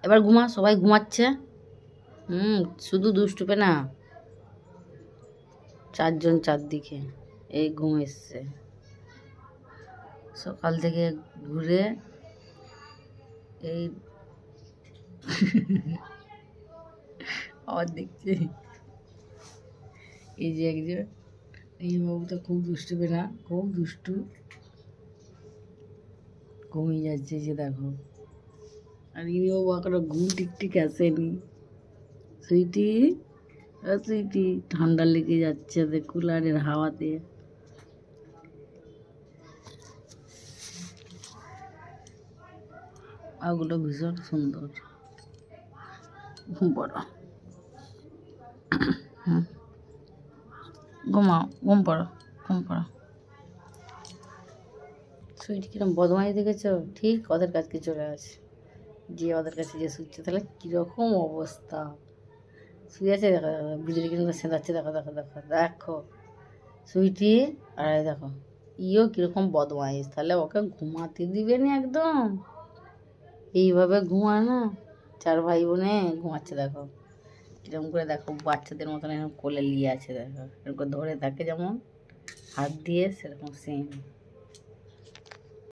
এবার ঘুমা, সবাই ঘুমাচ্ছে। শুধু দুষ্টুপে না, চারজন চারদিকে এই ঘুম এসছে সকাল থেকে ঘুরে। এই আবার দেখছে এই যে একজন, এই বাবুটা খুব দুষ্টুপে না, খুব দুষ্টু, ঘুমিয়ে যাচ্ছে যে দেখো। আর ইনি বাবু এখনো ঘুম ঠিক আসেনি। সুইটি, সুইটি ঠান্ডা লেগে যাচ্ছে কুলারের হাওয়াতে। ওগুলো ভীষণ সুন্দর, ঘুম পড়ো, ঘুমাও, ঘুম পড়ো, ঘুম পড়ো। সুইটি কিরম বদমাইশ দেখেছ, ঠিক ওদের কাছকে চলে আসে, যে ওদের কাছে যে শুচ্ছে, তাহলে কীরকম অবস্থা। শুয়ে আছে, দেখো দেখো বিজলি কিন্তু সেঁধাচ্ছে, দেখো দেখো দেখো দেখো সুইটি। আর দেখো ইও কীরকম বদমাইশ, তাহলে ওকে ঘুমাতে দিবে না একদম, এইভাবে ঘুমায় না। চার ভাই বোনে ঘুমাচ্ছে দেখো, কিরকম করে দেখো বাচ্চাদের মতন এরকম কোলে নিয়ে আছে দেখো, এরকম ধরে থাকে যেমন হাত দিয়ে, সেরকম সেম।